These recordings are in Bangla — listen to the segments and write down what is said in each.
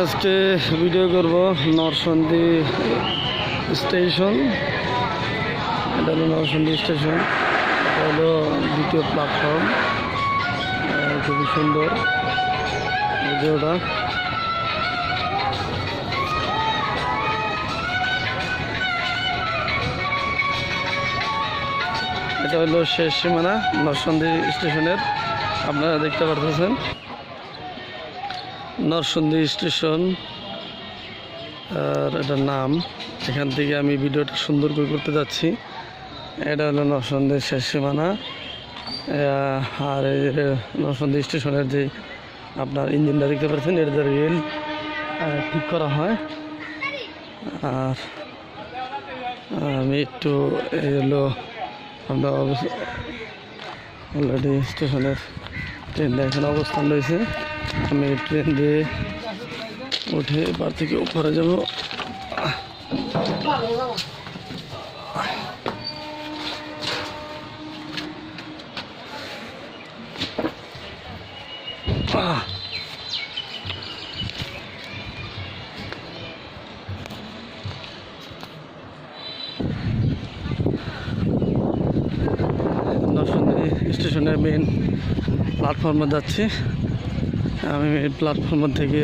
আজকে ভিডিও করব নরসন্দী স্টেশন। এটা হলো নরসন্দী স্টেশন, এটা হলো দ্বিতীয় প্ল্যাটফর্ম। খুবই সুন্দর ভিডিওটা। এটা হলো শেষ সীমানা নরসন্দী স্টেশনের, আপনারা দেখতে পারতেছেন নরসন্দী স্টেশন আর এটার নাম। এখান থেকে আমি ভিডিওটা সুন্দর করে করতে যাচ্ছি। এটা হলো নরসন্দীর শেষ সীমানা। আর এই নরসন্দী স্টেশনের যে আপনার ইঞ্জিনটা দেখতে পাচ্ছেন, এটা রেল ঠিক করা হয়। আর আমি একটু এই হলো আমরা অলরেডি স্টেশনের ট্রেনটা এখানে অবস্থান রয়েছে। আমি ট্রেন দিয়ে উঠে এবার থেকে উপরে যাব। নরসন্দী স্টেশনের মেন প্ল্যাটফর্মে যাচ্ছি। আমি মেন প্ল্যাটফর্ম থেকে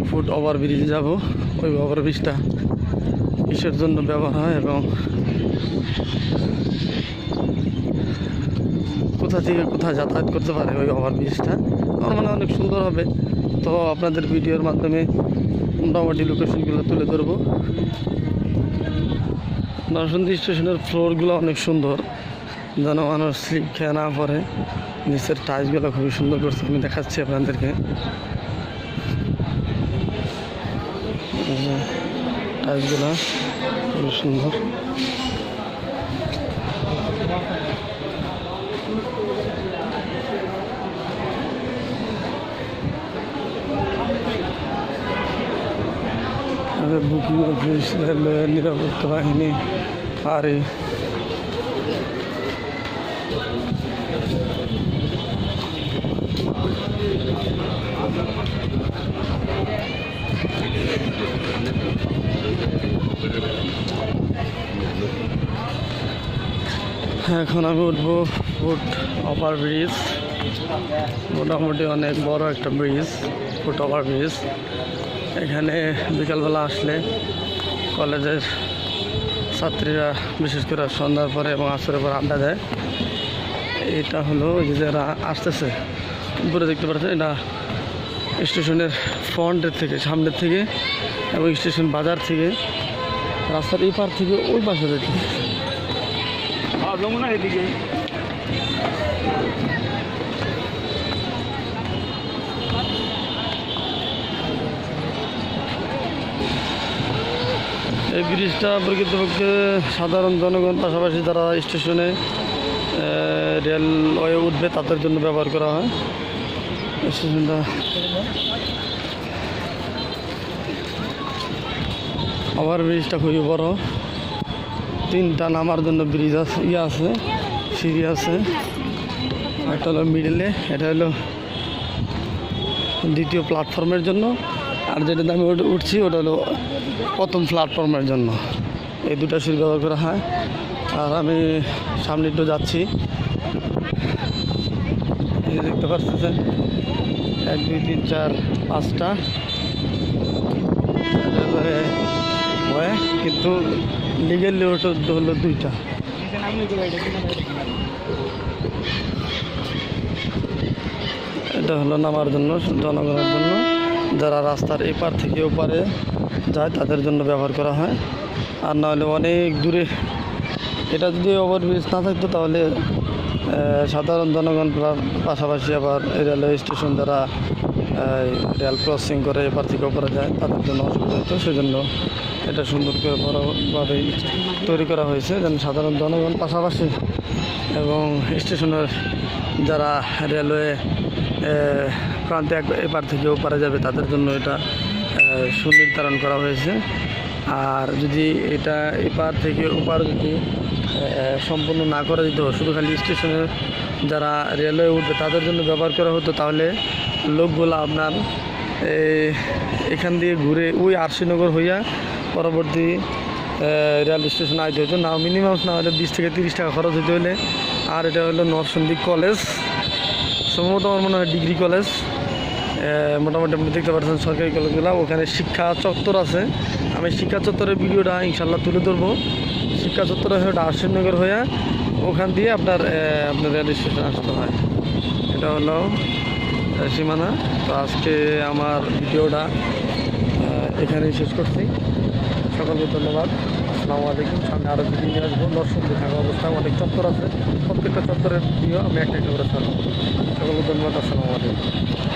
ফুট ওভারব্রিজে যাব। ওই ওভারব্রিজটা কিসের জন্য ব্যবহার হয় এবং কোথা থেকে কোথায় যাতায়াত করতে পারে ওই ওভারব্রিজটা, আমার মনে অনেক সুন্দর হবে। তো আপনাদের ভিডিওর মাধ্যমে মোটামুটি লোকেশনগুলো তুলে ধরবো। নরসন্দী স্টেশনের ফ্লোরগুলো অনেক সুন্দর, যেন মানুষ স্লিপ খেয়ে না পড়ে। নিচের টাইলসগুলো খুবই সুন্দর করছে, আমি দেখাচ্ছি আপনাদেরকে। টাইলসগুলো খুবই সুন্দর। বুকিং অফিস, রেলওয়ে নিরাপত্তা বাহিনী, ফাঁড়ি। এখন আমি উঠবো ফুট ওভার ব্রিজ। মোটামুটি অনেক বড় একটা ব্রিজ, ফুট ওভার ব্রিজ। এখানে বিকালবেলা আসলে কলেজের ছাত্রীরা বিশেষ করে সন্ধ্যার পরে এবং আসরের পর আড্ডা দেয়। এটা হলো যে যারা আসতেছে উপরে দেখতে পাচ্ছেন, এটা স্টেশনের ফ্রন্টের থেকে, সামনের থেকে এবং স্টেশন বাজার থেকে, রাস্তার এই পার থেকে ওই পাশে যেতে। এই ব্রিজটা প্রকৃতপক্ষে সাধারণ জনগণ, পাশাপাশি যারা স্টেশনে রেলওয়ে উঠবে তাদের জন্য ব্যবহার করা হয়। স্টেশনটা ওভার ব্রিজটা খুবই বড়, 3টা নামার জন্য ব্রিজ আছে, আছে সিঁড়ি আছে। একটা হলো মিডলে, এটা হলো দ্বিতীয় প্ল্যাটফর্মের জন্য, আর যেটাতে আমি উঠছি ওটা হলো প্রথম প্ল্যাটফর্মের জন্য। এই দুটো সিঁড়ি ব্যবহার করা হয়। আর আমি সামনে একটু যাচ্ছি, এই দেখতে পাচ্ছেন 1 2 3 4 5টা, কিন্তু লিগেলি ওটা হলো 2টা। এটা হলো নামার জন্য, জনগণের জন্য, যারা রাস্তার এপার থেকে ওপারে যায় তাদের জন্য ব্যবহার করা হয়। আর না হলে অনেক দূরে, এটা যদি ওভারব্রিজ না থাকতো তাহলে সাধারণ জনগণ, পাশাপাশি আবার রেলওয়ে স্টেশন যারা রেল ক্রসিং করে এপার থেকে ওপারে যায় তাদের জন্য অসুবিধা হতো। সেজন্য এটা সুন্দর করে বড়ভাবে তৈরি করা হয়েছে, যেন সাধারণ জনগণ পাশাপাশি এবং স্টেশনের যারা রেলওয়ে প্রান্তে এপার থেকে ওপারে যাবে তাদের জন্য এটা সুনির্ধারণ করা হয়েছে। আর যদি এটা এপার থেকে ওপার যদি সম্পূর্ণ না করে দিত, শুধু খালি স্টেশনের যারা রেলওয়ে উঠবে তাদের জন্য ব্যবহার করা হতো, তাহলে লোকগুলো আপনার এখান দিয়ে ঘুরে ওই আরশিনগর হইয়া পরবর্তী রেল স্টেশন আইতে হতো না, মিনিমাম না হলে 20 থেকে 30 টাকা খরচ হইতে হলে। আর এটা হলো নরসিংদী কলেজ, সম্ভবত আমার মনে হয় ডিগ্রি কলেজ। মোটামুটি আপনি দেখতে পাচ্ছেন সরকারি কলেজগুলো, ওখানে শিক্ষা চত্বর আছে। আমি শিক্ষা চত্বরের ভিডিওটা ইনশাল্লাহ তুলে ধরবো। শিক্ষা চত্বরে ওটা আরশিনগর হইয়া ওখান দিয়ে আপনার রেল স্টেশন আসতে হয়। এটা হলো সীমানা। তো আজকে আমার ভিডিওটা এখানেই শেষ করছি। সকলকে ধন্যবাদ। আসসালামু আলাইকুম। সামনে আরও ভিডিও নিয়ে আসবো। নরসিংদী থাকা অবস্থায় অনেক চত্বর আছে, প্রত্যেকটা চত্বরের ভিডিও আমি একটা করে ছাড়বো। সকলকে ধন্যবাদ। আসসালামু আলাইকুম।